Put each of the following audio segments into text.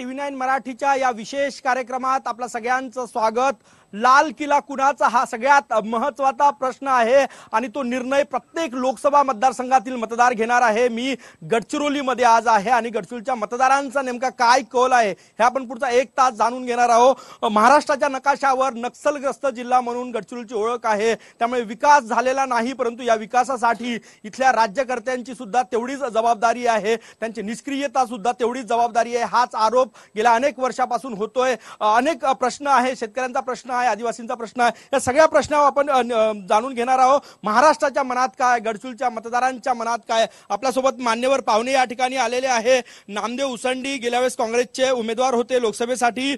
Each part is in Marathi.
TV9 मराठीच्या या विशेष कार्यक्रमात आपल्या सगळ्यांचं स्वागत। लाल किल्ला कुणाचा हा सगळ्यात महत्त्वाचा प्रश्न आहे आणि तो निर्णय प्रत्येक लोकसभा मतदारसंघातील मतदार घेणार आहे। मी गडचिरोलीमध्ये आज आहे आणि गडचिरोलीच्या मतदारांचा नेमका काय कौल आहे हे आपण पुढचा 1 तास जाणून घेणार आहोत। महाराष्ट्राच्या नकाशावर नक्षलग्रस्त जिल्हा म्हणून गडचिरोलीची ओळख आहे, त्यामुळे विकास झालेला नाही, परंतु या विकासासाठी इथल्या राज्यकर्त्यांची सुद्धा तेवढीच जबाबदारी आहे, त्यांची निष्क्रियता सुद्धा तेवढीच जबाबदारी आहे। हाच आरोप गेल्या अनेक वर्षापासून होतोय। अनेक प्रश्न आहे, शेतकऱ्यांचा प्रश्न आहे, आदिवासींचा प्रश्न आहे, या सगळ्या प्रश्नावर आपण जाणून घेणार आहोत। महाराष्ट्राच्या मनात काय, गडचिरोलीच्या मतदारांच्या मनात काय। आपल्यासोबत मान्यवर पाहुणे या ठिकाणी आलेले आहे। नामदेव उसंडी गेल्या वेळेस काँग्रेसचे उमेदवार होते लोकसभेसाठी,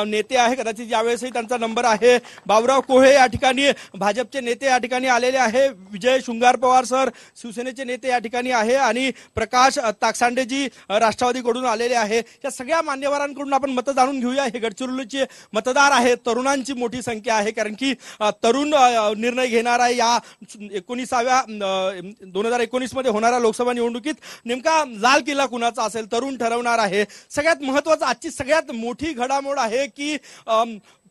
नेते आहे, कदाचित यावेळेसही त्यांचा नंबर आहे। बाबुराव कोहे या ठिकाणी भाजपचे नेते या ठिकाणी आलेले आहे। विजय शुंगार पवार सर शिवसेनेचे नेते या ठिकाणी आहे आणि प्रकाश ताकसांडेजी राष्ट्रवादीकडून आलेले आहे। या सगळ्या मान्यवरांकडून आपण मत जाणून घेऊया। हे गडचिरोलीचे मतदार आहेत, तरुणांची मोठी संख्या आहे, कारण की तरुण निर्णय घेणार आहे। या 2019 मध्ये होणाऱ्या लोकसभा निवडणुकीत नेमका लाल किल्ला कुणाचा असेल तरुण ठरवणार आहे। सगळ्यात महत्त्वाचं आजची सगळ्यात मोठी घडामोड आहे की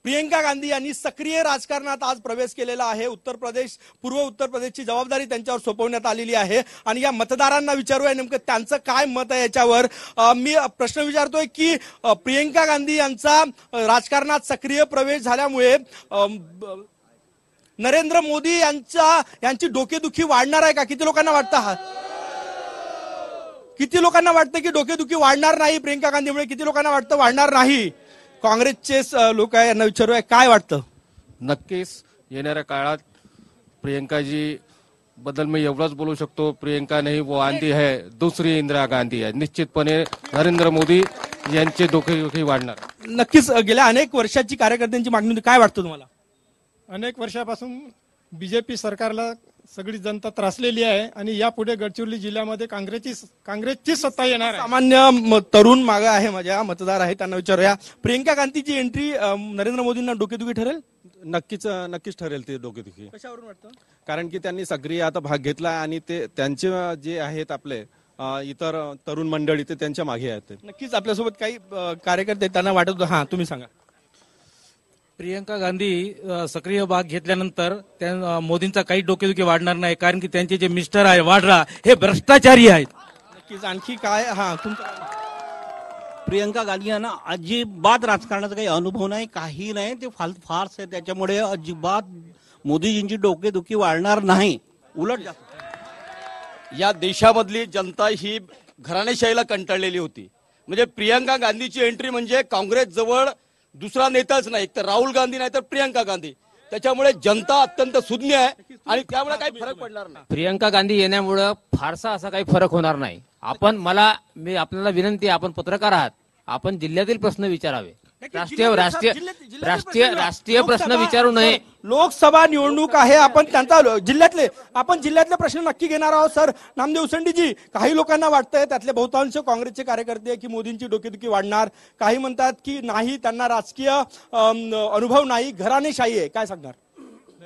प्रियंका गांधी यांनी सक्रिय राजकारणात आज प्रवेश केलेला आहे। पूर्व उत्तर प्रदेशची जबाबदारी त्यांच्यावर सोपवण्यात आलेली आहे आणि या मतदारांना विचारूया नेमकं त्यांचं काय मत आहे याच्यावर। मी प्रश्न विचारतोय की प्रियंका गांधी यांचा राजकारणात सक्रिय प्रवेश झाल्यामुळे नरेंद्र मोदी यांची डोकेदुखी वाढणार आहे का? किती लोकांना वाटतं किती लोकांना वाटतं की डोकेदुखी वाढणार नाही प्रियंका गांधीमुळे? किती लोकांना वाटतं वाढणार नाही? काँग्रेसचे लोक आहे, यांना विचारूया काय वाटतं। नक्कीच येणाऱ्या काळात प्रियंकाजी बद्दल मी एवढंच बोलू शकतो, प्रियंका नाही वो आंधी है, दुसरी इंदिरा गांधी आहे। निश्चितपणे नरेंद्र मोदी यांचे डोकेदुखी वाढणार। नक्कीच गेल्या अनेक वर्षाची कार्यकर्त्यांची मागणी होती, काय वाटतं तुम्हाला? अनेक वर्षापासून बीजेपी सरकारला सगळी जनता त्रासलेली आहे आणि यापुढे गडचिरोली जिल्ह्यामध्ये काँग्रेसची सत्ता येणार आहे। सामान्य तरुण मागे आहे, माझ्या मतदार आहे, त्यांना विचारूया प्रियंका गांधीची एंट्री नरेंद्र मोदींना डोकेदुखी ठरेल? नक्कीच ठरेल ते डोकेदुखी। कशावरून वाटतं? कारण की त्यांनी सक्रिय आता भाग घेतला आणि ते त्यांचे जे आहेत आपले इतर तरुण मंडळी ते त्यांच्या मागे आहेत। नक्कीच आपल्यासोबत काही कार्यकर्ते त्यांना वाटत होतं, हा तुम्ही सांगा। प्रियंका गांधी सक्रिय भाग घेतल्यानंतर मोदींचा काही डोकेदुखी वाढणार नाही, कारण की त्यांचे जे मिस्टर आहे वाड्रा हे भ्रष्टाचारी आहेत। नक्कीच आणखी काय? हा तुमचं प्रियंका गांधी यांना अजिबात राजकारणाचा काही अनुभव नाही, काही नाही, ते फार्स आहे, त्याच्यामुळे अजिबात मोदीजींची डोकेदुखी वाढणार नाही, उलट या देशामधली जनता ही घराणेशाहीला कंटाळलेली होती। म्हणजे प्रियंका गांधीची एंट्री म्हणजे काँग्रेस जवळ दुसरा नेताच नाही, तर राहुल गांधी नाही तर प्रियंका गांधी, त्याच्यामुळे जनता अत्यंत सुज्ञ आहे आणि त्यामुळे काही फरक पडणार नाही। प्रियंका गांधी येण्यामुळे फारसा असा काही फरक होणार नाही। मी आपल्याला विनंती, आपण पत्रकार आहात, आपण जिल्ह्यातील प्रश्न विचारावे, राष्ट्रीय प्रश्न विचारू नये। लोकसभा निवडणूक आहे, आपण जिल्ह्यातले प्रश्न नक्की घेणार आहोत। सर नामदेव उसंडीजी, काही लोकांना वाटतंय, त्यातले बहुतांश काँग्रेसचे कार्यकर्ते की मोदींची डोकेदुखी वाढणार, काही म्हणतात की नाही, त्यांना राजकीय अनुभव नाही, घराणेशाही आहे, काय सांगणार?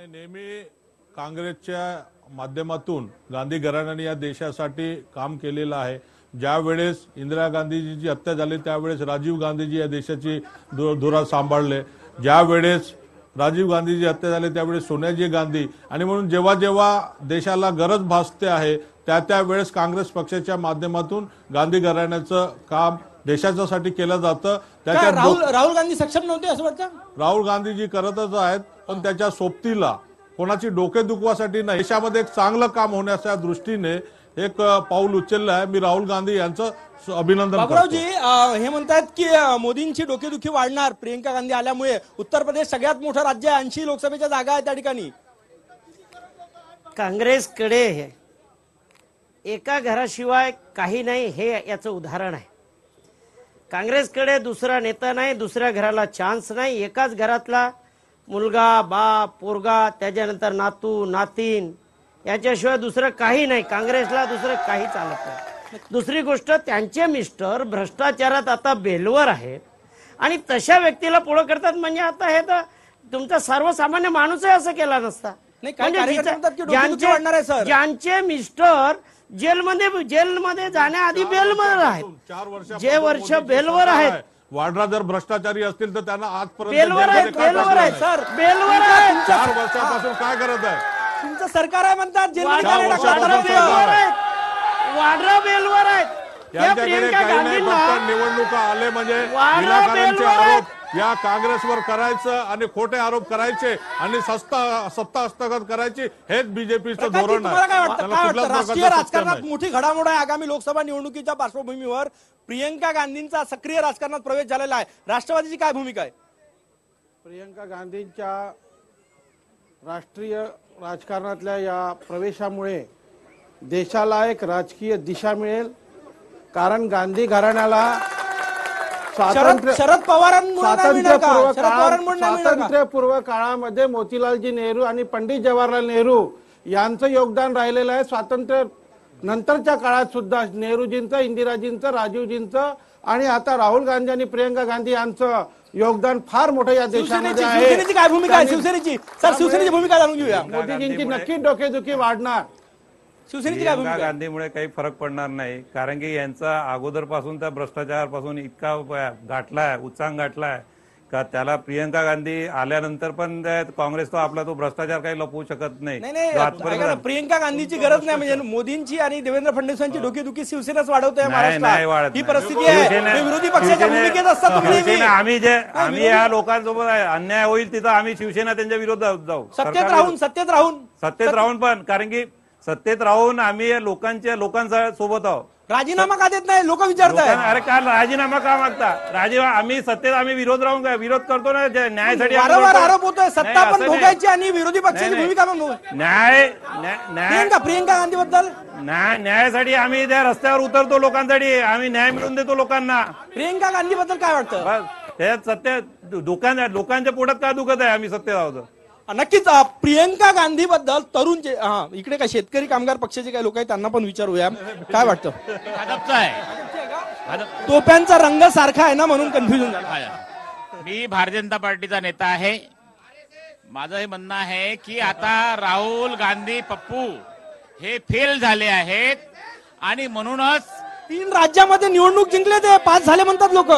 नेहमी काँग्रेसच्या माध्यमातून गांधी घराण्याने या देशासाठी काम केलेलं आहे। ज्या वेळेस इंदिरा गांधीजींची हत्या झाली त्यावेळेस राजीव गांधीजी या देशाची धुरा सांभाळले, ज्या वेळेस राजीव गांधीजी हत्या झाले त्यावेळेस सोनिया गांधी, आणि म्हणून जेव्हा जेव्हा देशाला गरज भासते आहे त्या वेळेस काँग्रेस पक्षाच्या माध्यमातून गांधी घराण्याचं काम देशाच्यासाठी केलं जातं। राहुल गांधी सक्षम नव्हते असं वाटतं? राहुल गांधीजी करतच आहेत, पण त्याच्या सोबतीला कोणाची डोके दुखवासाठी नाही, देशामध्ये एक चांगलं काम होण्याच्या दृष्टीने एक पाऊल उचललं आहे। मी राहुल गांधी यांचं अभिनंदन करतो। बाबुरावजी हे म्हणतात की मोदींची डोकेदुखी वाढणार प्रियंका गांधी आल्यामुळे। उत्तर प्रदेश सगळ्यात मोठं राज्य आहे, 80 लोकसभेच्या जागा आहेत त्या ठिकाणी। काँग्रेसकडे एका घराशिवाय काही नाही हे याचं उदाहरण आहे। काँग्रेसकडे दुसरा नेता नाही, दुसऱ्या घराला चान्स नाही, एकाच घरातला मुलगा, बाप, पोरगा, त्याच्यानंतर नातू, नातीन, याच्याशिवाय दुसरं काही नाही। काँग्रेसला दुसरं काही चालत नाही। दुसरी गोष्ट, त्यांचे मिस्टर भ्रष्टाचारात आता बेलवर आहेत आणि तशा व्यक्तीला पुढे करतात, म्हणजे आता हे तर तुमचा सर्वसामान्य माणूसही असं केला नसता। ज्यांचे मिस्टर जेलमध्ये जाण्याआधी बेलवर आहेत, जे वर्ष बेलवर आहेत वाड्रा जर भ्रष्टाचारी असतील तर त्यांना आजपर्यंत बेलवर आहे, जेलमध्ये का बेलवर आहे टाकलं नाही? सर, बेलवर आहे. 4 वर्षापासून काय करत आहे? तुमचं सरकार आहे म्हणतात, जेलमध्ये वाड्रा का नाही वर्षापासून टाकलं? सरकार आहे. वाड्रा बेलवर आहेत. या यांच्याकडे प्रियंका काही नाही, गांधींना फक्त निवडणुका आले म्हणजे वाड्रा विनाकारणचे बेलवर आरोप या काँग्रेसवर करायचं आणि खोटे आरोप करायचे आणि सत्ता हस्तगत करायची हेच बीजेपीचं प्रकाशजी, धोरण तुम्हाला काय आहे. वाटतं? त्याला काय कुठल्याच वाटतं? राष्ट्रीय प्रकारचं सत्य राजकारणात नाही. मोठी घडामोड आहे आगामी लोकसभा निवडणुकीच्या पार्श्वभूमीवर प्रियंका गांधींचा सक्रिय राजकारणात प्रवेश झालेला आहे. राष्ट्रवादीची काय भूमिका आहे? प्रियंका गांधींच्या राष्ट्रीय राजकारणातल्या या प्रवेशामुळे देशाला एक राजकीय दिशा मिळेल. कारण गांधी घराण्याला शरद पवारांमुळे नाही मिळणार का? शरद पवारांमुळे नाही मिळणार का? स्वातंत्र्यपूर्व काळामध्ये मोतीलालजी नेहरू आणि पंडित जवाहरलाल नेहरू यांचं योगदान राहिलेलं आहे. स्वातंत्र्य नंतरच्या काळात सुद्धा नेहरूजींचं, इंदिराजींचं, राजीवजींचं आणि आता राहुल गांधी आणि प्रियंका गांधी यांचं योगदान फार मोठं या देशामध्ये आहे. शिवसेनेची काय भूमिका आहे? शिवसेनेची सर, शिवसेनेची भूमिका जाणून घेऊया. मोदीजींची नक्कीच डोकेदुखी वाढणार. शिवसेनेची काय भूमिका आहे? गांधीमुळे काही फरक पडणार नाही, कारण की यांचा अगोदरपासून त्या भ्रष्टाचारापासून इतका गाठलाय, उच्चांक गाठलाय का त्याला प्रियंका गांधी आल्यानंतर पण काँग्रेस तो आपला तो भ्रष्टाचार काही लपवू शकत नाही. नाही ऐका ना, प्रियंका गांधीची गरज नाही म्हणजे मोदींची आणि देवेंद्र फडणवीसांची डोकेदुखी शिवसेनाच वाढवतोय नाही महाराष्ट्रात. वाढत ही नाही. परिस्थिती आहे. हे विरोधी पक्षाच्या भूमिकेत असतात तुम्ही नेहमी. आम्ही या लोकांसोबत अन्याय होईल तिथं आम्ही शिवसेना त्यांच्या विरोधात जाऊ. सत्तेत राहून पण, कारण की सत्तेत राहून आम्ही लोकांच्या सोबत आहोत. राजीनामा का देत नाही लोक विचारतात? अरे काय राजीनामा का मागता? आम्ही सत्तेत आम्ही विरोध राहून काय विरोध करतो ना न्यायासाठी. वारंवार आरोप होतोय, सत्ता पण भोगायची आणि विरोधी पक्षाची भूमिका पण प्रियंका गांधी बद्दल न्यायासाठी आम्ही त्या रस्त्यावर उतरतो, लोकांसाठी आम्ही न्याय मिळवून देतो लोकांना. प्रियंका गांधी बद्दल काय वाटतं? त्यात सत्य लोकांच्या पोटात काय दुखत आहे आम्ही सत्तेत आहोत. नक्कीच प्रियंका गांधी बद्दल तरुण जे इकडे काय शेतकरी कामगार पक्षाचे काही लोक आहेत त्यांना पण विचारूया काय वाटतं. टोप्यांचा रंग सारखा आहे ना म्हणून कन्फ्युजन झालं. मी भारतीय जनता पार्टीचा नेता आहे. माझं हे म्हणणं आहे की आता राहुल गांधी पप्पू हे फेल झाले आहेत आणि म्हणूनच 3 राज्यामध्ये निवडणूक जिंकले ते 5 झाले म्हणतात लोक.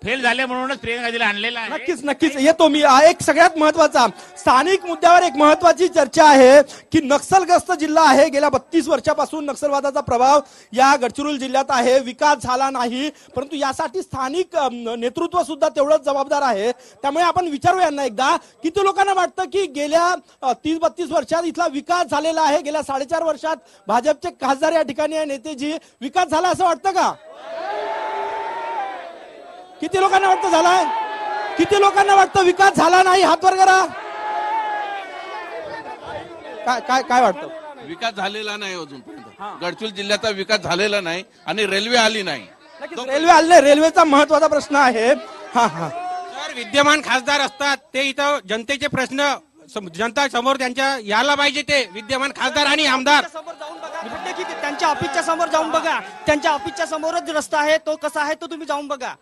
फेल झाले म्हणूनच प्रियंका गांधीला आणलेला आहे. नक्कीच येतो मी. एक सगळ्यात महत्वाचा स्थानिक मुद्द्यावर एक महत्वाची चर्चा आहे की नक्षलग्रस्त जिल्हा आहे. गेल्या 32 वर्षापासून नक्षलवादाचा प्रभाव या गडचिरोली जिल्ह्यात आहे. विकास झाला नाही, परंतु यासाठी स्थानिक नेतृत्व सुद्धा तेवढंच जबाबदार आहे. त्यामुळे आपण विचारू यांना एकदा, किती लोकांना वाटतं की गेल्या 30-32 वर्षात इथला विकास झालेला आहे? गेल्या 4.5 वर्षात भाजपचे खासदार या ठिकाणी आहे, नेतेजी, विकास झाला असं वाटतं का? किती लोकांना वाटतं झालाय? किती लोकांना वाटतं विकास झाला नाही? हात वर करा. काय वाटतं? विकास झालेला नाही अजूनपर्यंत. गडचिरोली जिल्ह्याचा विकास झालेला नाही आणि रेल्वे आली नाही. रेल्वे आली नाही, रेल्वेचा महत्वाचा प्रश्न आहे. सर, विद्यमान खासदार असतात ते इथं जनतेचे प्रश्न जनता समोर त्यांच्या यायला पाहिजे. ते विद्यमान खासदार आणि आमदार त्यांच्या ऑफिसच्या समोर जाऊन बघा. त्यांच्या ऑफिसच्या समोरच रस्ता आहे, तो कसा आहे तो तुम्ही जाऊन बघा.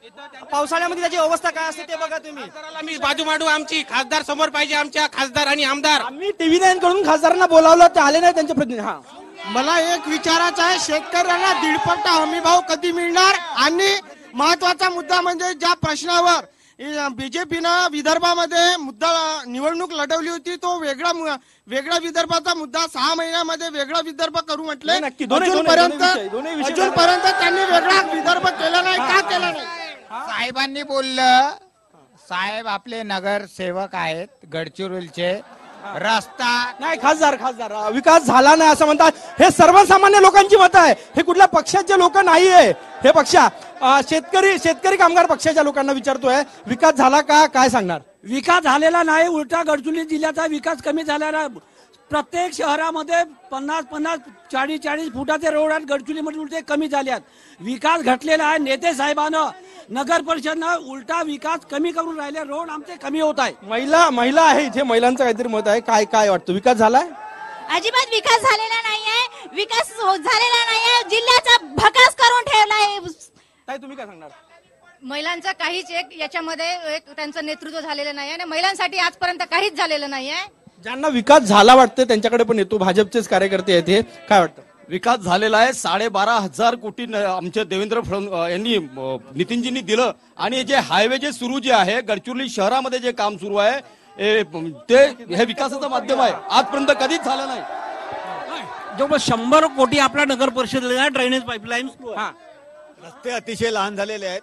पावसाळ्यामध्ये त्याची अवस्था काय असते ते बघा तुम्ही. आम्ही बाजू मांडू आमची. खासदार समोर पाहिजे, आमच्या खासदार आणि आमदार. आम्ही TV 9 कडून खासदारांना बोलावलं, ते आले नाही त्यांचे प्रतिनिधी. मला एक विचारायचं आहे, शेतकऱ्यांना 1.5 हमीभाव कधी मिळणार? आणि महत्वाचा मुद्दा म्हणजे ज्या प्रश्नावर बीजेपीनं विदर्भामध्ये मुद्दा निवडणूक लढवली होती, तो वेगळा विदर्भाचा मुद्दा 6 महिन्यामध्ये वेगळा विदर्भ करू म्हटले. अजूनपर्यंत त्यांनी वेगळा विदर्भ केला नाही. का केला नाही? साहेबांनी बोललं, साहेब आपले नगरसेवक आहेत गडचिरोलीचे, रस्ता नाही. खासदार विकास झाला नाही असं म्हणतात. हे सर्वसामान्य लोकांची मत आहे, हे कुठल्या पक्षाचे लोक नाहीये. हे शेतकरी कामगार पक्षाच्या लोकांना विचारतोय, विकास झाला का? काय सांगणार? विकास झालेला नाही, उलटा गडचिरोली जिल्ह्याचा विकास कमी झालेला. प्रत्येक शहरामध्ये 50-50, 40-40 फुटाचे रोड आहेत, गडचिरोलीमध्ये उलटे कमी झाले आहेत. विकास घटलेला आहे. नेते साहेबांना, नगर परिषदनं उलटा विकास कमी करून राहिले, रोड आमचे कमी होत आहे. महिला आहे इथे, महिलांचं काहीतरी मत आहे. काय वाटतं, विकास झालाय? अजिबात विकास झालेला नाहीये. विकास झालेला नाहीये, जिल्ह्याचा भकास करून ठेवलाय. काय तुम्ही काय सांगणार? महिलांचा काहीच याच्यामध्ये त्यांचं नेतृत्व झालेलं नाही आणि महिलांसाठी आजपर्यंत काहीच झालेलं नाहीये. ज्यांना विकास झाला वाटतं त्यांच्याकडे पण येतो. भाजपचेच कार्यकर्ते आहेत हे. काय वाटतं? विकास झालेला आहे. 12,500 कोटी आमचे देवेंद्र फडणवीस यांनी नितीनजींनी दिलं. आणि जे हायवे जे सुरू जे आहे गडचिरोली शहरामध्ये जे काम सुरू आहे ते हे विकासाचं माध्यम आहे. आजपर्यंत कधीच झालं नाही. जवळ 100 कोटी आपल्या नगर परिषदेला ड्रेनेज पाईपलाईन. रस्ते अतिशय लहान झालेले आहेत,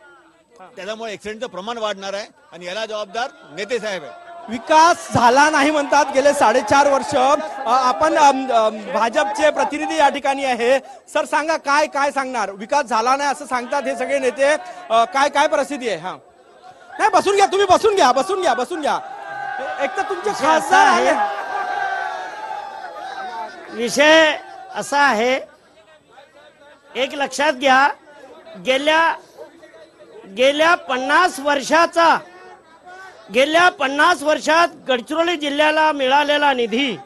त्याच्यामुळे ऍक्सिडेंटचं प्रमाण वाढणार आहे आणि याला जबाबदार नेते साहेब आहेत. विकास झाला नाही म्हणतात गेले 4.5 वर्ष. आपण भाजपचे प्रतिनिधी या ठिकाणी आहे. सर सांगा काय काय सांगणार? विकास झाला नाही असं सांगतात हे सगळे नेते. काय काय परिस्थिती आहे? हा नाही बसून घ्या, तुम्ही बसून घ्या, बसून घ्या, बसून घ्या. एक तर तुमचे खासदार आहे. विषय असा आहे, एक लक्षात घ्या, गेल्या 50 वर्षात गडचिरोली जिल्ह्याला मिळालेला निधी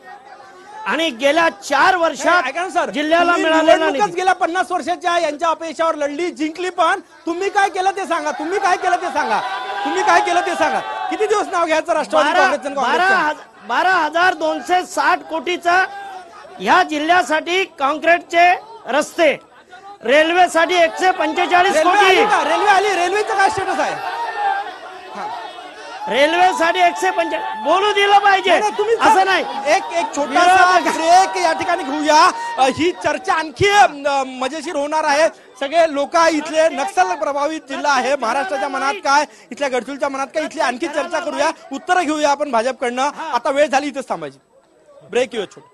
आणि गेल्या 4 वर्षात जिल्ह्याला मिळालेला निधी, गेल्या 50 वर्षाच्या यांच्या अपयशावर लढली, जिंकली. पण तुम्ही काय केलं ते सांगा, तुम्ही काय केलं ते सांगा, तुम्ही काय केलं ते सांगा. किती दिवस नाव घ्यायचं राष्ट्रवादी काँग्रेसचं? 12,260 कोटीचा ह्या जिल्ह्यासाठी कॉन्क्रीटचे रस्ते, रेल्वेसाठी 145 कोटी. रेल्वे आली, रेल्वेचं काय स्टेटस आहे? रेल्वेसाठी 145 बोलू दिलं पाहिजे असं नाही. एक छोटासा ब्रेक या ठिकाणी घेऊया. ही चर्चा आणखी मजेशीर होणार आहे. सगळे लोक इथले, नक्षल प्रभावित जिल्हा आहे, महाराष्ट्राच्या मनात काय, इथल्या गडचिरोलीच्या मनात काय, इथली आणखी चर्चा करूया, उत्तरं घेऊया आपण भाजपकडनं. आता वेळ झाली इथेच थांबायची. ब्रेक घेऊया छोटा.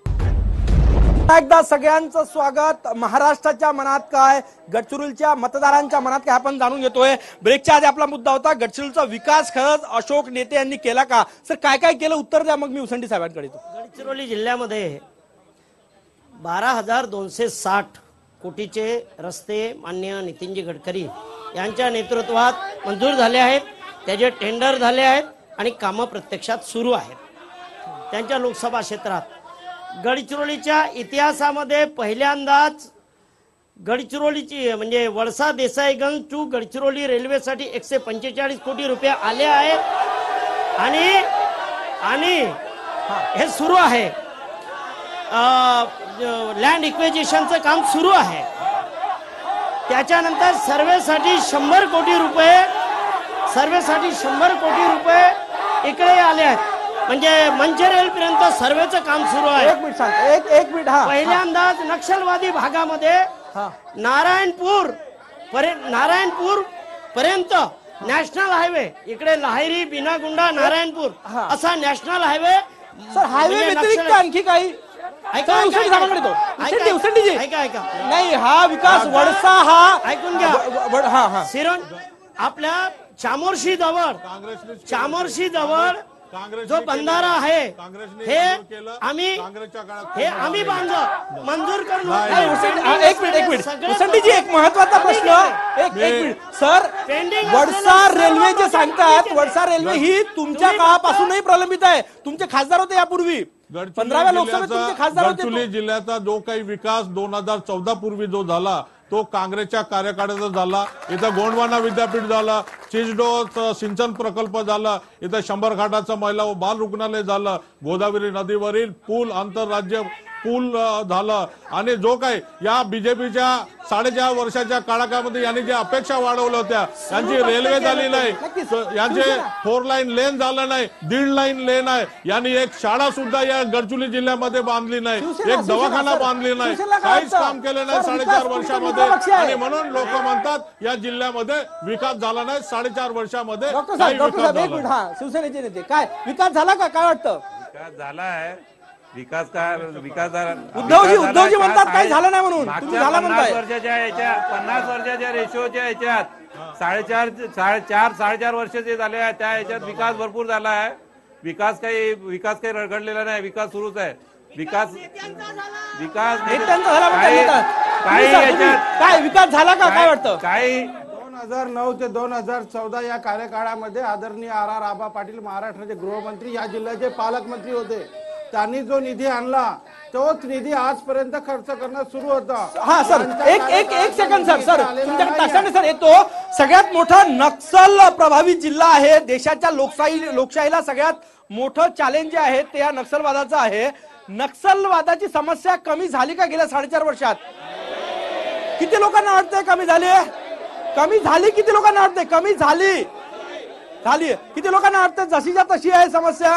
एकदा सगळ्यांचं स्वागत. महाराष्ट्राच्या मनात काय, गडचिरोलीच्या मतदारांच्या मनात काय, आपण जाणून घेतोय. ब्रेकच्या आधी आपला मुद्दा होता गडचिरोलीचा विकास खरंच अशोक नेते यांनी केला का? सर काय काय केलं, उत्तर द्या, मग मी उसंडी साहेबांकडे येतो. गडचिरोली जिल्ह्यामध्ये 12,260 कोटीचे रस्ते माननीय नितीनजी गडकरी यांच्या नेतृत्वात मंजूर झाले आहेत. त्याचे टेंडर झाले आहेत आणि कामं प्रत्यक्षात सुरू आहेत त्यांच्या लोकसभा क्षेत्रात. गडचिरोलीच्या इतिहासामध्ये पहिल्यांदाच गडचिरोलीची म्हणजे वळसा देसाईगंज टू गडचिरोली रेल्वेसाठी 145 कोटी रुपये आले आहेत आणि हे सुरू आहे. लँड इक्विजिशनचं काम सुरू आहे. त्याच्यानंतर सर्वेसाठी 100 कोटी रुपये इकडे आले आहेत. म्हणजे मंचरेल पर्यंत सर्वेचं काम सुरू आहे. एक मिनिट. पहिल्यांदाच नक्षलवादी भागामध्ये नारायणपूर पर्यंत नॅशनल हायवे, इकडे लाहेरी, बिनागुंडा, नारायणपूर असा नॅशनल हायवे. सर हायवे व्यतिरिक्त आणखी काही ऐका नाही. हा विकास वडसा हा ऐकून घ्या. सिरोन आपल्या चामोर्शी जवळ जो बंधारा आहे हे आम्ही बांधलं, मंजूर करून. एक मिनिट उसंडीजी, एक महत्वाचा प्रश्न. एक मिनिट सर, वडसा रेल्वे जे सांगतात, वडसा रेल्वे ही तुमच्या काळापासूनही प्रलंबित आहे. तुमचे खासदार होते यापूर्वी, 15व्या लोकसभेत तुमचे खासदार होते. गडचिरोली जिल्ह्याचा जो काही विकास 2014 पूर्वी जो झाला तो काँग्रेसच्या कार्यकाळाचा झाला. इथं गोंडवाना विद्यापीठ झालं, चिचडो सिंचन प्रकल्प झाला, इथं 100 खाटाचं महिला व बाल रुग्णालय झालं, गोदावरी नदीवरील पूल, आंतरराज्य पूल झालं. आणि जो काही या बीजेपीच्या 4.5 वर्षाच्या काळामध्ये यांनी ज्या अपेक्षा वाढवल्या होत्या त्यांची रेल्वे झाली नाही, यांचे 4 लाईन लेन झालं नाही, 1.5 लाईन लेन आहे. यांनी एक शाळा सुद्धा या गडचिरोली जिल्ह्यामध्ये बांधली नाही, एक दवाखाना बांधली नाही, काहीच काम केलं नाही 4.5 वर्षामध्ये. आणि म्हणून लोक म्हणतात या जिल्ह्यामध्ये विकास झाला नाही 4.5 वर्षामध्ये. शिवसेनेचे नेते काय विकास झाला का, काय वाटतं? विकास झाला आहे. विकास झाला. उद्धवजी म्हणतात काही झालं नाही म्हणून. मागच्या 50 वर्षाच्या रेशोच्या याच्यात 4.5 वर्ष जे झाले आहे त्या याच्यात विकास भरपूर झाला आहे. विकास काही रगडलेला नाही, विकास सुरूच आहे. विकास काय विकास झाला का, काय वाटतं? काही 2009 ते 2014 या कार्यकाळामध्ये आदरणीय R.R. आबा पाटील महाराष्ट्राचे गृहमंत्री, या जिल्ह्याचे पालकमंत्री होते. त्यांनी जो निधी आणला तोच निधी आजपर्यंत खर्च करणं सुरू होता. हा सर, एक सेकंड सर तुमच्याकडे तासाने सर येतो. सगळ्यात मोठा नक्सल प्रभावित जिल्हा आहे देशाच्या लोकशाहीला. सगळ्यात मोठं चॅलेंज जे आहे ते या नक्षलवादाचं आहे. नक्षलवादाची समस्या कमी झाली का गेल्या 4.5 वर्षात? किती लोकांना वाटतंय कमी झाली? कमी झाली? किती लोकांना वाटतंय कमी झाली? झाली? किती लोकांना वाटतं जशीच्या तशी आहे समस्या?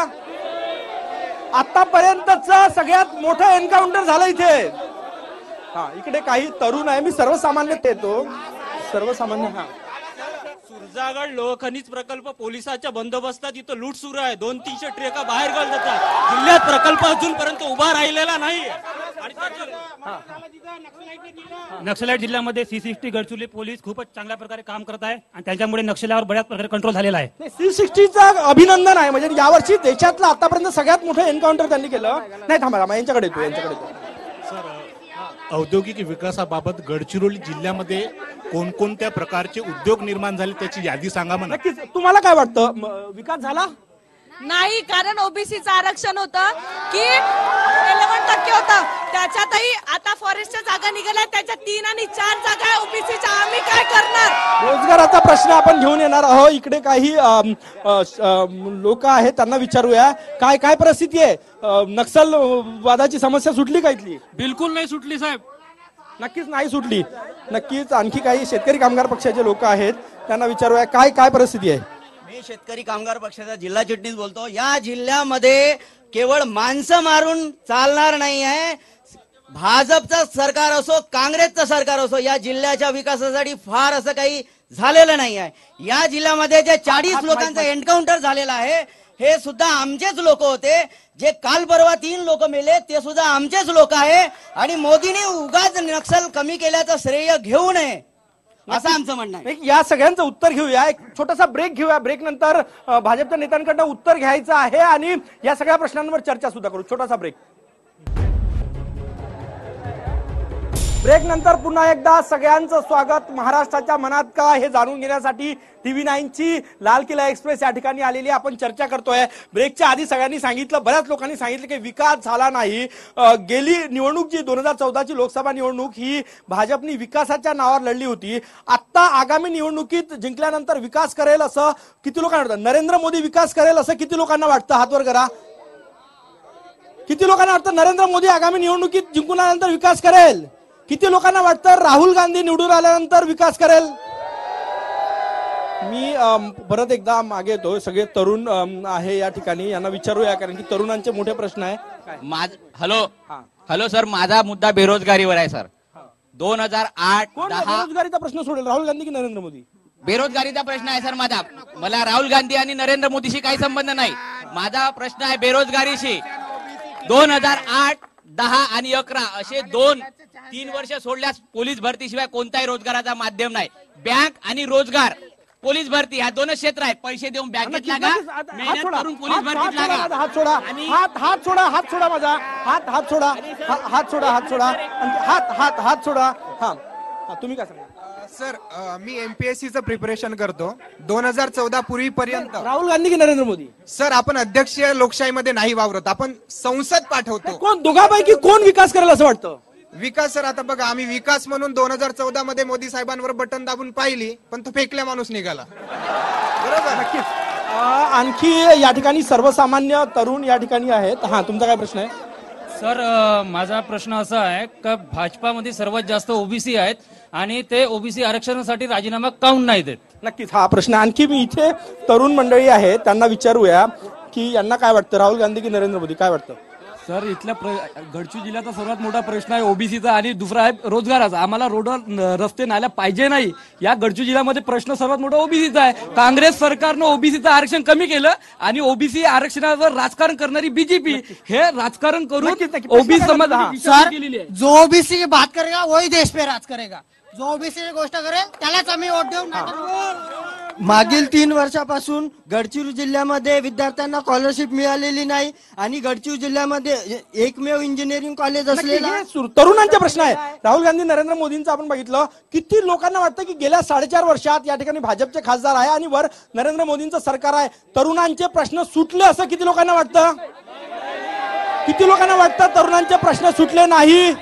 आतापर्यंतच सगळ्यात मोठं एन्काउंटर झालं इथे. हा, इकडे काही तरुण आहे, मी सर्वसामान्य येतो. सर्वसामान्य. हा, सुरजागड लोहखनिज प्रकल्प पोलिसांच्या बंदोबस्तात इथं लूट सुरू आहे. 200-300 ट्रका बाहेर काढत जातात. जिल्ह्यात प्रकल्प अजूनपर्यंत उभा राहिलेला नाही. नक्षलाईट जिल्ह्यामध्ये C60 गडचिरोली पोलीस खूपच चांगल्या प्रकारे काम करत आहे आणि त्याच्यामुळे नक्षल्यावर बऱ्याच प्रकारे कंट्रोल झालेला आहे. C60चा अभिनंदन आहे. म्हणजे यावर्षी देशातलं आतापर्यंत सगळ्यात मोठं एन्काउंटर त्यांनी केलं. नाही, थांबा, यांच्याकडे येतो. औद्योगिक विकासाबाबत गडचिरोली जिल्ह्यामध्ये कोणकोणत्या प्रकारचे उद्योग निर्माण झाले त्याची यादी सांगा म्हणा. नक्कीच. तुम्हाला काय वाटतं, विकास झाला? नाही, कारण ओबीसीचं आरक्षण होतं की 11% होतं, त्याच्यातही आता फॉरेस्टच्या जागा निघाल्या, त्याच्या 3 आणि 4 जागा ओबीसीच्या. आम्ही काय करणार? रोजगाराचा प्रश्न आपण घेऊन येणार आहोत. इकडे काही लोक आहेत, त्यांना विचारूया काय काय परिस्थिती आहे. नक्षलवादाची समस्या सुटली का इथली? बिलकुल नाही सुटली साहेब. नक्कीच नाही सुटली. नक्कीच. आणखी काही शेतकरी कामगार पक्षाचे लोक आहेत, त्यांना विचारूया काय काय परिस्थिती आहे. मी शेतकरी कामगार पक्षाचा जिल्हा चिटणीस बोलतो. या जिल्ह्यामध्ये केवळ माणसं मारून चालणार नाही आहे. भाजपचं सरकार असो, काँग्रेसचं सरकार असो, या जिल्ह्याच्या विकासासाठी फार असं काही झालेलं नाही आहे. या जिल्ह्यामध्ये जे 40 लोकांचं एन्काउंटर झालेलं आहे, हे सुद्धा आमचेच लोक होते. जे काल परवा 3 लोक मेले, ते सुद्धा आमचेच लोक आहे. आणि मोदींनी उगाच नक्षल कमी केल्याचं श्रेय घेऊ नये, असं आमचं म्हणणं आहे. या सगळ्यांचं उत्तर घेऊया. एक छोटासा ब्रेक घेऊया. ब्रेक नंतर भाजपच्या नेत्यांकडनं उत्तर घ्यायचं आहे आणि या सगळ्या प्रश्नांवर चर्चा सुद्धा करू. छोटासा ब्रेक. ब्रेक नंतर पुन्हा एकदा सगळ्यांचं स्वागत. महाराष्ट्राच्या मनात का हे जाणून घेण्यासाठी TV9 ची लाल किल्ला एक्सप्रेस या ठिकाणी आलेली. आपण चर्चा करतोय. ब्रेकच्या आधी सगळ्यांनी सांगितलं, बऱ्याच लोकांनी सांगितलं की विकास झाला नाही. गेली निवडणूक जी 2014ची लोकसभा निवडणूक ही भाजपनी विकासाच्या नावावर लढली होती. आता आगामी निवडणुकीत जिंकल्यानंतर विकास करेल असं किती लोकांना वाटतं? नरेंद्र मोदी विकास करेल असं किती लोकांना वाटतं? हात वर करा. किती लोकांना वाटतं नरेंद्र मोदी आगामी निवडणुकीत जिंकून आल्यानंतर विकास करेल? किती लोकांना वाटतं राहुल गांधी निवडून आल्यानंतर विकास करेल? मी परत एकदा मागे येतो. सगळे तरुण आहे या ठिकाणी, यांना विचारूया कारण की तरुणांचे मोठे प्रश्न आहे. हॅलो सर, माझा मुद्दा बेरोजगारीवर आहे सर. 2008-10 बेरोजगारीचा प्रश्न सोडेल, राहुल गांधी की नरेंद्र मोदी? बेरोजगारीचा प्रश्न आहे सर माझा. मला राहुल गांधी आणि नरेंद्र मोदीशी काही संबंध नाही. माझा प्रश्न आहे बेरोजगारीशी. 2008-10 आणि 11 असे 2-3 वर्ष सोडल्यास पोलीस भरतीशिवाय कोणताही रोजगाराचा माध्यम नाही. बँक आणि रोजगार, पोलीस भरती ह्या 2च क्षेत्र आहेत. पैसे देऊन बँकेत लागा, मेहनत करून पोलीस भरतीत लागा. हात सोडा, हात सोडा, हात सोडा माझा. हात सोडा, हात सोडा, हात सोडा, हात सोडा. हा, तुम्ही काय सांगा? सर, मी MPSCचं प्रिपरेशन करतो. 2014 पूर्वीपर्यंत राहुल गांधी की नरेंद्र मोदी? सर, आपण अध्यक्षीय लोकशाहीमध्ये नाही वावरत, आपण संसद पाठवतो. कोण दोघांपैकी कोण विकास करेल असं वाटतं? विकास सर, आता बघा, आम्ही विकास म्हणून 2014 मध्ये मोदी साहेबांवर बटन दाबून पाहिली, पण तो फेकल्या माणूस निघाला. बरोबर. नक्कीच. आणखी या ठिकाणी सर्वसामान्य तरुण या ठिकाणी आहेत. हा, तुमचा काय प्रश्न आहे? सर, माझा प्रश्न असा आहे का भाजपामध्ये सर्वात जास्त ओबीसी आहेत आणि ते ओबीसी आरक्षणासाठी राजीनामा काऊन नाही देत? नक्कीच हा प्रश्न. आणखी मी इथे तरुण मंडळी आहेत, त्यांना विचारूया की यांना काय वाटतं, राहुल गांधी की नरेंद्र मोदी? काय वाटतं सर? इथल्या गडचिरोली जिल्ह्याचा सर्वात मोठा प्रश्न आहे ओबीसीचा आणि दुसरा आहे रोजगाराचा. आम्हाला रोडवर रस्ते नाल्या पाहिजे नाही. या गडचिरोली जिल्ह्यामध्ये प्रश्न सर्वात मोठा ओबीसीचा आहे. काँग्रेस सरकारनं ओबीसीचं आरक्षण कमी केलं आणि ओबीसी आरक्षणावर राजकारण करणारी बीजेपी हे राजकारण करून ओबीसी समाज केलेली आहे. जो ओबीसी की बात करेगा वही देश पे राज करेगा. जो ओबीसी की गोष्ट करेल त्यालाच आम्ही वोट देऊ. मागील 3 वर्षापासून गडचिरोली जिल्ह्यामध्ये विद्यार्थ्यांना स्कॉलरशिप मिळालेली नाही आणि गडचिरोली जिल्ह्यामध्ये एकमेव इंजिनिअरिंग कॉलेज असलेला तरुणांचे प्रश्न आहे. राहुल गांधी नरेंद्र मोदींचं आपण बघितलं. किती लोकांना वाटतं की गेल्या 4.5 वर्षात या ठिकाणी भाजपचे खासदार आहे आणि वर नरेंद्र मोदींचं सरकार आहे, तरुणांचे प्रश्न सुटले असं किती लोकांना वाटतं? किती लोकांना वाटतं तरुणांचे प्रश्न सुटले नाही?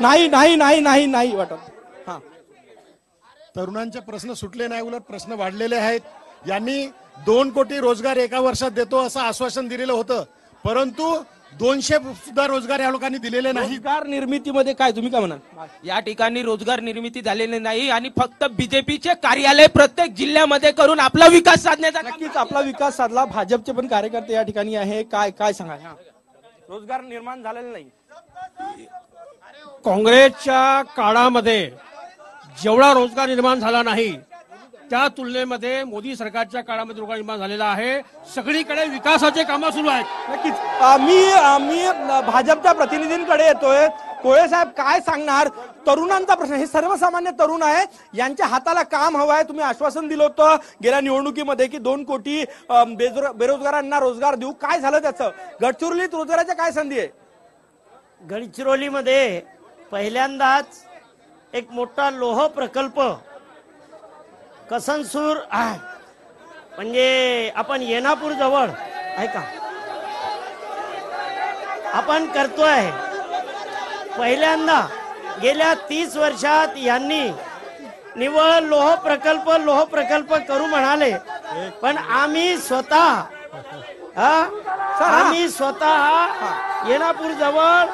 नाही नाही नाही नाही नाही वाटत. हा, तरुणांचे प्रश्न सुटले नाही, उलट प्रश्न वाढलेले आहेत. यांनी 2 कोटी रोजगार एका वर्षात देतो असं आश्वासन दिलेलं होतं, परंतु 200 सुद्धा रोजगार या लोकांनी दिलेले नाही. रोजगार निर्मितीमध्ये काय तुम्ही काय म्हणाल? या ठिकाणी रोजगार निर्मिती झालेली नाही आणि फक्त बीजेपीचे कार्यालय प्रत्येक जिल्ह्यामध्ये करून आपला विकास साधण्याचा नक्कीच आपला विकास साधला. भाजपचे पण कार्यकर्ते या ठिकाणी आहे. काय सांगा? रोजगार निर्माण झालेला नाही. काँग्रेसच्या काळामध्ये जेवढा रोजगार निर्माण झाला नाही त्या तुलनेमध्ये मोदी सरकारच्या काळामध्ये रोजगार निर्माण झालेला आहे. सगळीकडे विकासाचे कामं सुरू आहेत. नक्कीच मी भाजपच्या प्रतिनिधींकडे येतोय. कोळे साहेब काय सांगणार? तरुणांचा प्रश्न, हे सर्वसामान्य तरुण आहे, यांच्या हाताला काम हवं आहे. तुम्ही आश्वासन दिलं होतं गेल्या निवडणुकीमध्ये की 2 कोटी बेरोजगारांना रोजगार देऊ. काय झालं त्याचं? गडचिरोलीत रोजगाराच्या काय संधी आहे? गडचिरोलीमध्ये पहिल्यांदाच एक मोठा लोह प्रकल्प कसनसूर म्हणजे आपण येनापूर जवळ आहे का आपण करतोय. पहिल्यांदा गेल्या 30 वर्षात यांनी निव्वळ लोह प्रकल्प करू म्हणाले, पण आम्ही स्वतः येनापूर जवळ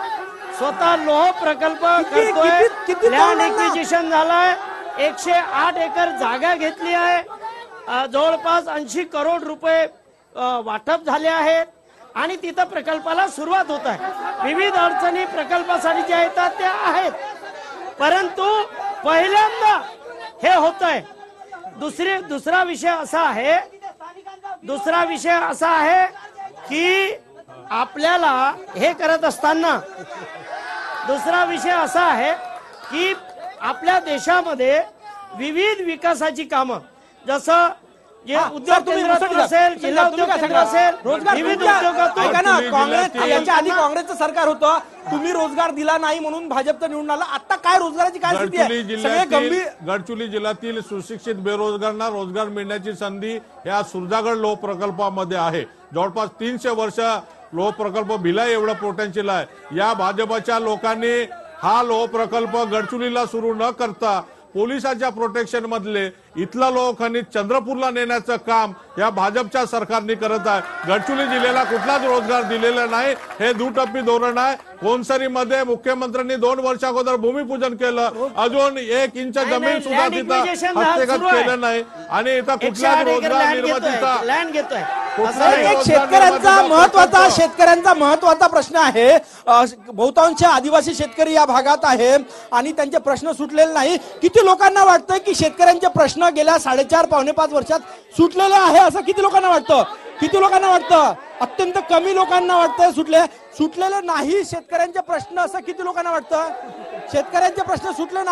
स्वतः लोह प्रकल्प करतोय. लँड एक्विजिशन झालंय. 108 एकर जागा घेतली आहे. जवळपास 80 करोड रुपये वाटप झाले आहेत आणि तिथं प्रकल्पाला सुरुवात होत आहे. विविध अडचणी प्रकल्पासाठी ज्या येतात त्या आहेत, परंतु पहिल्यांदा हे होत आहे. दुसरा विषय असा आहे की आपल्याला हे करत असताना दुसरा विषय असा आहे की आपल्या देशामध्ये विविध विकासाची कामं, जसं जे उद्योग केंद्रातून असेल, जिल्हा उद्योग केंद्र असेल, विविध उद्योगातून. काँग्रेस याच्या आधी काँग्रेसचं सरकार होतं, तुम्ही रोजगार दिला नाही म्हणून भाजपचं निवडून आला. आता काय रोजगाराची काय स्थिती आहे? गडचिरोली जिल्ह्यातील सुशिक्षित बेरोजगारांना रोजगार मिळण्याची संधी या सुरजागड लोह प्रकल्पामध्ये आहे. जवळपास 300 वर्ष लोह प्रकल्प भिलाई एवढं पोटेन्शियल आहे. या भाजपच्या लोकांनी हा लोह प्रकल्प गडचिरोलीला सुरू न करता पोलिसांच्या प्रोटेक्शन मधले इथला लोह खनिज चंद्रपूरला नेण्याचं काम या भाजपच्या सरकारने करत आहे. गडचिरोली जिल्ह्याला कुठलाच रोजगार दिलेला नाही. हे दुटप्पी धोरण आहे. कोनसरीमध्ये मुख्यमंत्र्यांनी 2 वर्ष अगोदर भूमिपूजन केलं, अजून 1 इंच जमीन सुद्धा तिथं हस्तगत केलं नाही आणि इथं कुठलाच रोजगार निर्मितीचा लँड घेतोय. शेतकऱ्यांचा महत्वाचा प्रश्न आहे. बहुतांश आदिवासी शेतकरी या भागात आहे आणि त्यांचे प्रश्न सुटलेले नाही. किती लोकांना वाटतं की शेतकऱ्यांचे प्रश्न गेल्या 4.5 पावणे 5 वर्षात सुटलेले आहे असं किती लोकांना वाटतं? अत्यंत कमी लोकांना वाटतं सुटलेले नाही शेतकऱ्यांचे प्रश्न असं किती लोकांना वाटतं? शेतकऱ्यांचे प्रश्न सुटले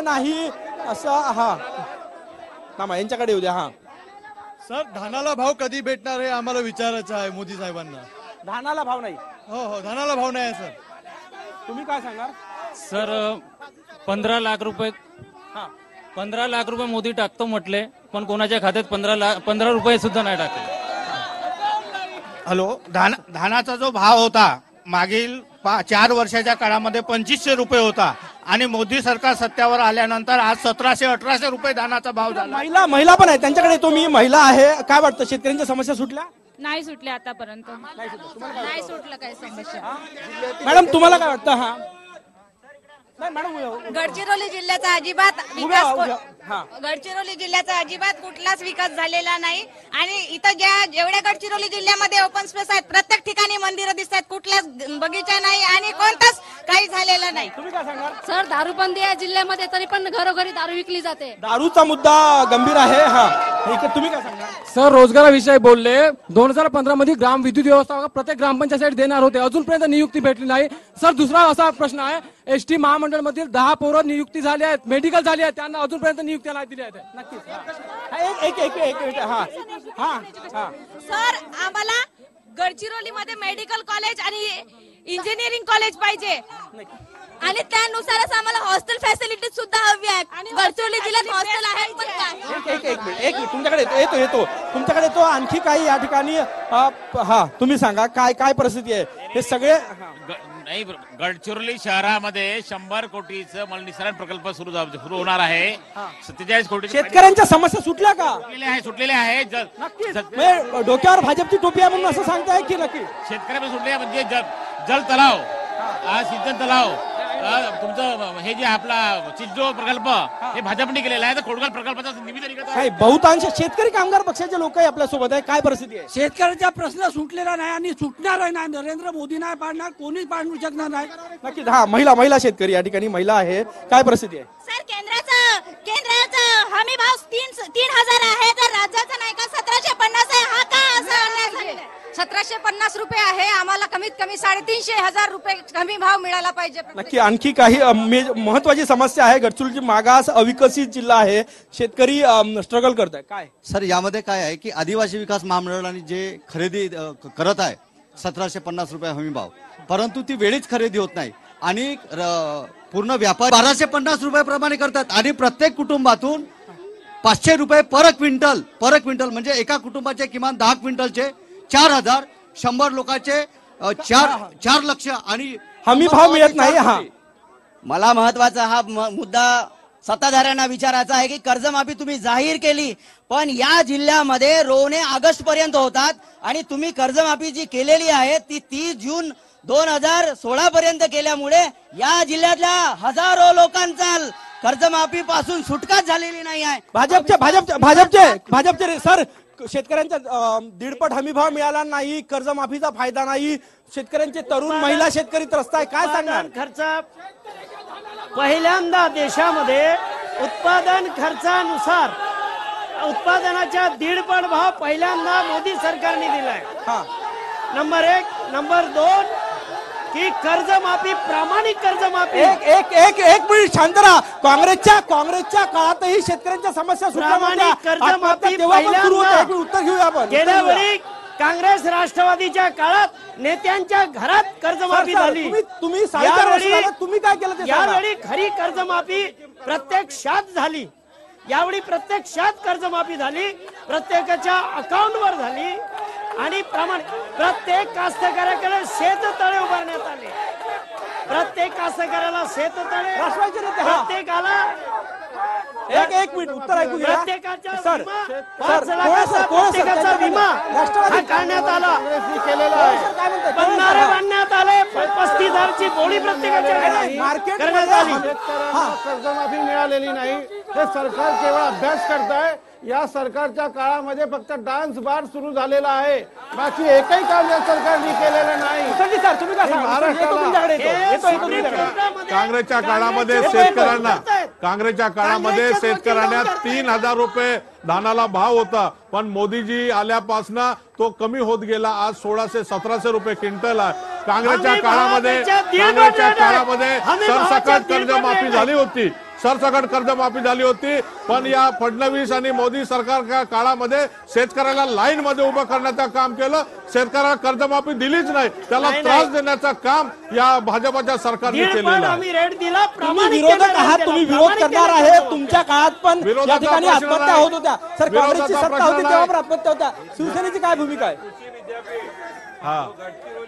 नाही असं यांच्याकडे येऊ द्या. सर, धानाला भाव कधी भेटणार हे आम्हाला विचारायचं आहे मोदी साहेबांना. धानाला भाव नाही? हो, धानाला भाव नाही सर. तुम्ही काय सांगाल? सर, 15 लाख रुपये मोदी टाकतो म्हटले, पण कोणाच्या खात्यात 15 रुपये सुद्धा नाही टाकले. हॅलो, धानाचा जो भाव होता मागील 4 वर्षाच्या काळामध्ये 2500 रुपये होता आणि मोदी सरकार सत्तेवर आल्यानंतर आज 1700-1800 रुपये धानाचा भाव झाला. महिला पण आहे, त्यांच्याकडे तो मी महिला आहे. काय वाटतं, शेतकऱ्यांच्या समस्या सुटल्या? नाही सुटल्या आतापर्यंत. नाही सुटलं काही समस्या. मॅडम तुम्हाला काय वाटतं? गडचिरोली जिल्ह्याचा अजिबात कुठलाच विकास झालेला नाही आणि इथं जेवढ्या गडचिरोली जिल्ह्यामध्ये ओपन स्पेस आहेत प्रत्येक ठिकाणी मंदिरं दिसतात, कुठलाच बगीचा नाही आणि कोणताच काही झालेलं नाही. तुम्ही काय सांगाल? सर, दारूबंदी आहे जिल्ह्यामध्ये, तरी पण घरोघरी दारू विकली जाते. दारूचा मुद्दा गंभीर आहे. तुम्ही काय सांगाल? सर, रोजगाराविषयी बोलले. 2015 मध्ये ग्राम विद्युत व्यवस्था प्रत्येक ग्रामपंचायत देणार होते, अजूनपर्यंत नियुक्ती भेटली नाही. सर, दुसरा असा प्रश्न आहे, एसटी महामंडळ मधील 10 पोरं नियुक्ती झाली आहेत, मेडिकल झाली आहेत, त्यांना अजूनपर्यंत नियुक्त्या नाही दिल्या आहेत. नक्कीच. सर, आम्हाला गडचिरोलीमध्ये मेडिकल कॉलेज आणि इंजिनिअरिंग कॉलेज पाहिजे आणि त्यानुसारच आम्हाला हॉस्टेल फॅसिलिटीज सुद्धा हवी आहे. गडचिरोली जिल्ह्यात हॉस्टेल आहेत पण काय? एक मिनिट तुमच्याकडे येतो तुमच्याकडे येतो. आणखी काही या ठिकाणी हा तुम्ही सांगा काय परिस्थिती आहे हे सगळे. नाही, गडचिरोली शहरामध्ये 100 कोटीचं मलनिःसरण प्रकल्प सुरू होणार आहे. 47 कोटी शेतकऱ्यांच्या समस्या सुटल्या का? सुटलेल्या आहे. डोक्यावर भाजपची टोपी आहे म्हणून असं सांगताय की नक्की शेतकऱ्यांना सुटले म्हणजे जल तलाव, सिंचन तलाव, तुमचं हे जे आपला चिंचो प्रकल्प हे भाजपने केलेला आहे. तर कोडगल प्रकल्पाचा निविदा निघत आहे. बहुतांश शेतकरी कामगार पक्षाचे लोक आपल्या सोबत आहे. काय परिस्थिती आहे? शेतकऱ्याचा प्रश्न सुटलेला नाही आणि सुटणार नाही. नरेंद्र मोदी नाही पाडणार, कोणीच पाडू शकणार नाही. नक्की. हा महिला शेतकरी या ठिकाणी महिला आहे. काय परिस्थिती आहे? सर, केंद्राचा हमी भाव 3,000 आहे तर राज्याचा नाही का 1750 आहे. हा का असा अन्याय झालेला आहे? 1750 रुपये आहे. आम्हाला कमीत कमी 350 रुपये हमी भाव मिळाला पाहिजे. नक्की. आणखी काही महत्वाची समस्या आहे. गडचिरोली मागास अविकसित जिल्हा आहे. शेतकरी स्ट्रगल करत आहे. काय सर यामध्ये काय आहे की आदिवासी विकास महामंडळाने जे खरेदी करत आहे 1750 रुपये हमी भाव, परंतु ती वेळीच खरेदी होत नाही आणि पूर्ण व्यापार 1250 रुपयाप्रमाणे करतात आणि प्रत्येक कुटुंबातून 500 रुपये पर क्विंटल म्हणजे एका कुटुंबाचे किमान 10 क्विंटलचे 4,000, 100 लोकांचे 4 लक्ष आणि हमी भाव मिळत नाही. हा मला महत्वाचा हा मुद्दा सत्ताधाऱ्यांना विचारायचा आहे की कर्जमाफी तुम्ही जाहीर केली पण या जिल्ह्यामध्ये रोवणे ऑगस्ट पर्यंत होतात आणि तुम्ही कर्जमाफी जी केलेली आहे ती 30 जून 2016 पर्यंत केल्यामुळे या जिल्ह्यातल्या हजारो लोकांचा कर्जमाफी पासून सुटकाच झालेली नाही आहे. भाजपचे सर शेतकऱ्यांचा 1.5 हमी भाव मिळाला नाही, कर्जमाफीचा फायदा नाही, शेतकऱ्यांचे तरुण महिला शेतकरी त्रस्त आहे. काय सांगणार? खर्च पहिल्यांदा देशामध्ये उत्पादन खर्चानुसार उत्पादनाच्या 1.5 भाव पहिल्यांदा मोदी सरकारने दिलाय. नंबर 1. नंबर 2 की कर्जमाफी, प्रामाणिक कर्जमाफी. एक मिनिट शांत राहा. काँग्रेसच्या काळातही शेतकऱ्यांच्या समस्या प्रामाणिक कर्जमाफी उत्तर घेऊया आपण. गेल्या वेळी काँग्रेस राष्ट्रवादीच्या काळात नेत्यांच्या घरात कर्जमाफी झाली. तुम्ही काय केलं? यावेळी खरी कर्जमाफी प्रत्यक्षात झाली. यावेळी प्रत्यक्षात कर्जमाफी झाली, प्रत्येकाच्या अकाउंटवर झाली आणि प्रत्येक कास्तकाराकडे शेततळे उभारण्यात आले. प्रत्येक कास्तकाराला शेततळे, प्रत्येकाला एक मिनिट उत्तर ऐकून घ्या. प्रत्येकाच्या 5 लाखाचा प्रत्येकाचा विमा हा काढण्यात आला. बंधारे बांधण्यात आले. 35,000ची बोली प्रत्येकाच्या करण्यात आली. कर्जमाफी मिळालेली नाही. हे सरकार केवळ अभ्यास करत आहे. या सरकारच्या काळामध्ये फक्त डान्स बार सुरू झालेला आहे, बाकी एकही काम या सरकारने केलेलं नाही. काँग्रेसच्या काळामध्ये शेतकऱ्यांना 3,000 रुपये धानाला भाव होता पण मोदीजी आल्यापासून तो कमी होत गेला. आज 1600-1700 रुपये क्विंटल आहे. काँग्रेसच्या काळामध्ये सरसकट कर्जमाफी झाली होती पण या फडणवीस आणि मोदी सरकारच्या काळामध्ये शेतकऱ्याला लाईन मध्ये उभं करण्याचं काम केलं. शेतकऱ्याला कर्जमाफी दिलीच नाही, त्याला त्रास देण्याचं काम या भाजपच्या सरकारने केलेलं आहे. तुम्ही विरोधक आहात, तुम्ही विरोध करणार आहे. तुमच्या काळात पण या ठिकाणी आत्महत्या होत होत्या. सर काँग्रेसची सत्ता होती तेव्हा पण आत्महत्या होत्या. शिवसेनेची काय भूमिका आहे?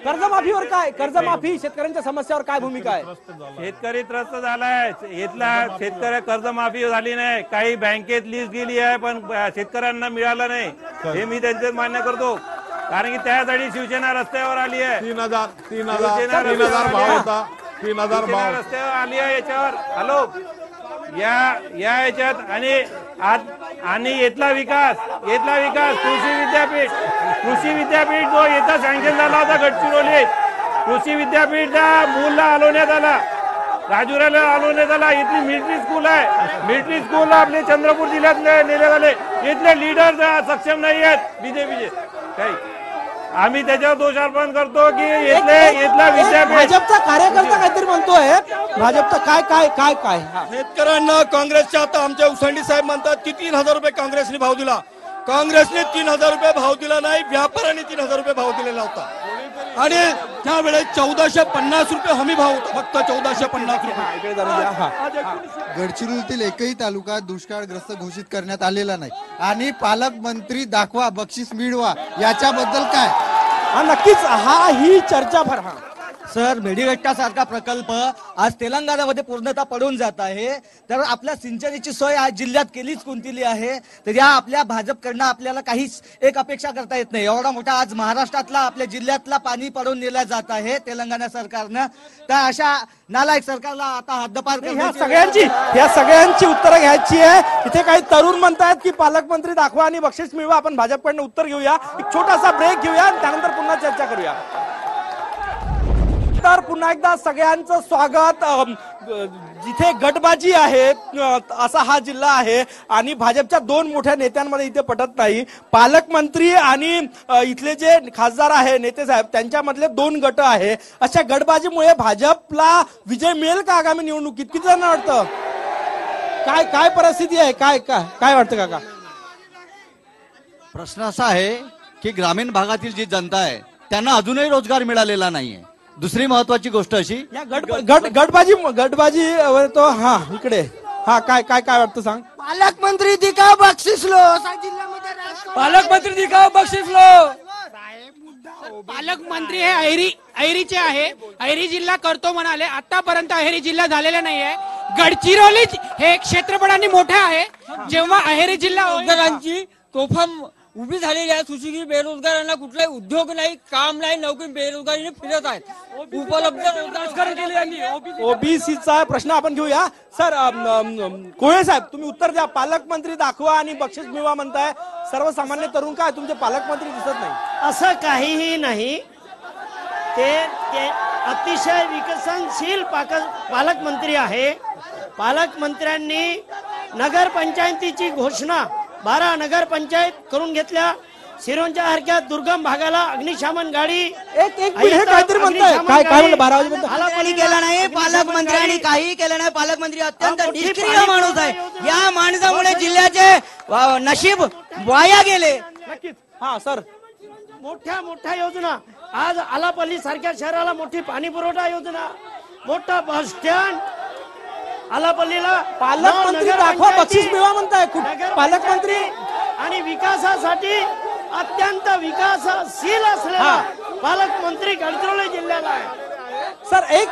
कर्जमाफीवर काय? कर्जमाफी शेतकऱ्यांच्या समस्यावर काय भूमिका आहे? शेतकरी त्रस्त झालाय. इथला शेतकरी कर्जमाफी झाली नाही. काही बँकेत लिस्ट गेली आहे पण शेतकऱ्यांना मिळालं नाही. हे मी त्यांचे मान्य करतो कारण की त्यासाठी शिवसेना रस्त्यावर आली आहे. 3,000 भाव होता. 3,000 भाव रस्त्यावर आली आहे. याच्यावर हॅलो या याच्यात आणि इथला विकास कृषी विद्यापीठ जो येता सँक्शन झाला होता गडचिरोली, कृषी विद्यापीठचा मूलला हलवण्यात आला, राजुराला हलवण्यात आला. इथली मिलिटरी स्कूल आहे. मिलिटरी स्कूल आपले चंद्रपूर जिल्ह्यात नेले झाले. इथले लीडर सक्षम नाही आहेत बीजेपीचे. काही आम्ही त्याच्यावर दोषारोपण करतो की इथला विद्यापीठ भाजपचा कार्यकर्ता काहीतरी म्हणतोय. भाजपचा काय शेतकऱ्यांना काँग्रेसच्या आता आमच्या उसांडी साहेब म्हणतात की 3,000 रुपये काँग्रेसने भाव दिला. काँग्रेसने 3,000 रुपये भाव दिला नाही, व्यापाऱ्यांनी 3,000 रुपये भाव दिलेला होता. आणि त्यावेळेस 1450 रुपये हमी भाव होता, फक्त 1450 रुपये. गडचिरोलीतील एकही तालुका दुष्काळग्रस्त घोषित करण्यात आलेला नाही आणि पालकमंत्री दाखवा बक्षीस मिळवा याच्याबद्दल काय? हा नक्कीच ही चर्चा फार सर, मेडिगट्टा सारखा प्रकल्प आज तेलंगणामध्ये पूर्णतः पडून जात आहे. तर आपल्या सिंचनाची सोय आज जिल्ह्यात केलीच कोणती आहे, तर या आपल्या भाजपकडनं आपल्याला काहीच एक अपेक्षा करता येत नाही. एवढा मोठा आज महाराष्ट्रातला आपल्या जिल्ह्यातला पाणी पडून नेला जात आहे तेलंगणा सरकारनं. तर अशा नालायक सरकारला आता हद्दपार ह्या सगळ्यांची उत्तरं घ्यायची आहे. इथे काही तरुण म्हणतायत की पालकमंत्री दाखवा आणि बक्षीस मिळवा. आपण भाजपकडनं उत्तर घेऊया, एक छोटासा ब्रेक घेऊया आणि त्यानंतर पुन्हा चर्चा करूया. तर पुन्हा एकदा सगळ्यांचं स्वागत. जिथे गटबाजी आहे असा हा जिल्हा आहे आणि भाजपच्या दोन मोठ्या नेत्यांमध्ये इथे पटत नाही. पालकमंत्री आणि इथले जे खासदार आहे नेते साहेब त्यांच्यामधले दोन गट आहे. अशा गटबाजीमुळे भाजपला विजय मिळेल का आगामी निवडणुकीत? किती जण वाटतं? काय परिस्थिती आहे? काय वाटतं काका? प्रश्न असा आहे की ग्रामीण भागातील जी जनता आहे त्यांना अजूनही रोजगार मिळालेला नाहीये. दुसरी महत्वाची गोष्ट अशी, या गटबाजी तो इकडे काय वाटतं सांग? पालकमंत्री दिखाओ बक्षीस लो. जिल्ह्यामध्ये पालकमंत्री दिखाओ बक्षीस लो. पालकमंत्री हे ऐरीचे आहे. ऐरी जिल्हा करतो म्हणाले, आतापर्यंत अहेरी जिल्हा झालेला नाहीये. गडचिरोली हे क्षेत्रफळाने मोठे आहे. जेव्हा अहेरी जिल्हा रोजगारांची तोफा उभी झालेली आहे. सुशिक्षित बेरोजगारांना कुठलाही उद्योग नाही, काम नाही, नोकरी बेरोजगारीने फिरत आहेत. उपलब्ध रोजगार केले यांनी. ओबीसीचा प्रश्न आपण घेऊया. सर कोळे साहेब तुम्ही उत्तर द्या. पालकमंत्री दाखवा आणि बक्षीस मिळवा म्हणताय. सर्वसामान्य तरुण काय तुमचे पालकमंत्री दिसत नाही? असं काहीही नाही. ते अतिशय विकसनशील पालकमंत्री आहे. पालकमंत्र्यांनी नगरपंचायतीची घोषणा 12 नगरपंचायत करून घेतल्या. सिरोंच्या सारख्या दुर्गम भागाला अग्निशमन गाडी काहीतरी म्हणताय. काय म्हणलं 12 वाजेपर्यंत केलं नाही पालकमंत्र्यांनी, काही केलं नाही. पालकमंत्री अत्यंत निष्क्रिय माणूस आहे. या माणसामुळे जिल्ह्याचे नशीब वाया गेले. नक्कीच. सर, मोठ्या योजना आज आलापल्ली सारख्या शहराला मोठी पाणी पुरवठा योजना, मोठा बस स्टँड आलापल्लीला. पालकमंत्री दाखवा बक्षीस मिळवा म्हणताय. पालकमंत्री आणि विकासासाठी अत्यंत विकासशील असलेला पालकमंत्री गडचिरोली जिल्ह्याला आहे. सर एक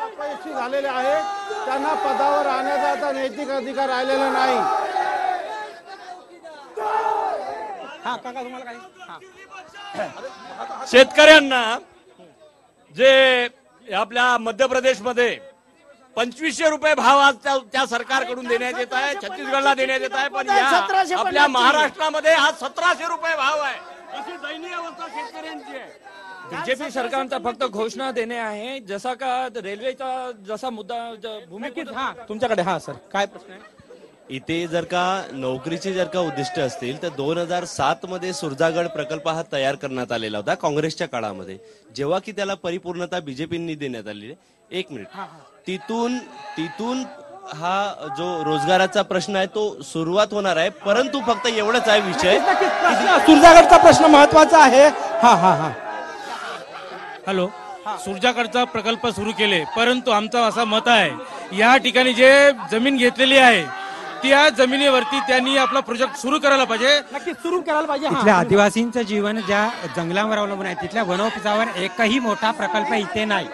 अपयशी झालेले आहे. त्यांना पदावर राहण्याचा आता नैतिक अधिकार राहिलेला नाही. काका तुम्हाला काय? शेतकऱ्यांना जे आपल्या मध्य प्रदेशमध्ये 2500 रुपये भाव आज त्या सरकारकडून देण्यात येत आहे, छत्तीसगडला देण्यात येत आहे, पण या आपल्या महाराष्ट्रामध्ये हा 1700 रुपये भाव आहे. अशी दयनीय अवस्था शेतकऱ्यांची आहे. बीजेपी सरकारचा फक्त घोषणा देणे आहे. जसा का रेल्वेचा जसा मुद्दा भूमिकेत तुमच्याकडे सर काय प्रश्न आहे? इथे जर का नोकरीचे जर का उद्दिष्ट असतील तर 2007 मध्ये सुरजागड प्रकल्प हा तयार करण्यात आलेला होता काँग्रेसच्या काळामध्ये, जेव्हा की त्याला परिपूर्णता बीजेपींनी देण्यात आली. एक मिनिट. तिथून हा जो रोजगाराचा प्रश्न आहे तो सुरुवात होणार आहे. परंतु फक्त एवढंच आहे विषय, सुरजागडचा प्रश्न महत्वाचा आहे. हॅलो, सुरजागडचा प्रकल्प सुरू केले, परंतु आमचं असं मत आहे या ठिकाणी जे जमीन घेतलेली आहे त्या जमिनीवरती त्यांनी आपला प्रोजेक्ट सुरू करायला पाहिजे. नक्कीच सुरू करायला पाहिजे. इथल्या आदिवासींचं जीवन ज्या जंगलावर अवलंबून आहे तिथल्या वनोपजावर एकही मोठा प्रकल्प इथे नाही.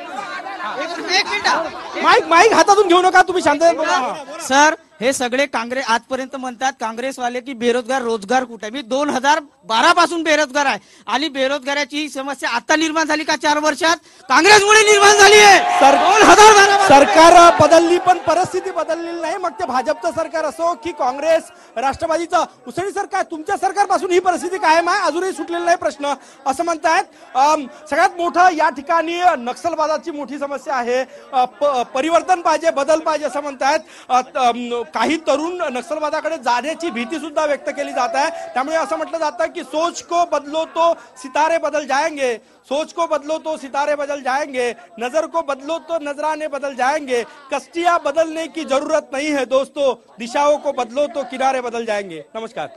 माईक हातातून घेऊ नका, तुम्ही शांत बोला. सर, हे सगळे काँग्रेस आजपर्यंत म्हणतात काँग्रेसवाले की बेरोजगार रोजगार कुठे. मी 2012 पासून बेरोजगार आहे आणि बेरोजगाराची समस्या आता निर्माण झाली का 4 वर्षात? काँग्रेसमुळे निर्माण झाली आहे. 2012 सरकार बदलली पण परिस्थिती बदललेली नाही. मग ते भाजपचं सरकार असो की काँग्रेस राष्ट्रवादीचं उसळी सरकार, तुमच्या सरकारपासून ही परिस्थिती कायम आहे, अजूनही सुटलेला नाही प्रश्न असं म्हणतायत. सगळ्यात मोठं या ठिकाणी नक्षलवादाची मोठी समस्या आहे. परिवर्तन पाहिजे, बदल पाहिजे असं म्हणतायत. काही तरुण नक्षलवादाकडे जाण्याची भीती सुद्धा व्यक्त केली जात आहे. त्यामुळे असं म्हटलं जातं की सोच को बदलो तो सितारे बदल जाएंगे, सोच को बदलो तो सितारे बदल जाएंगे, नजर को बदलो तो नजराने बदल जाएंगे, कश्तियां बदलने की जरूरत नहीं है दोस्तों, दिशाओं को बदलो तो किनारे बदल जाएंगे. नमस्कार.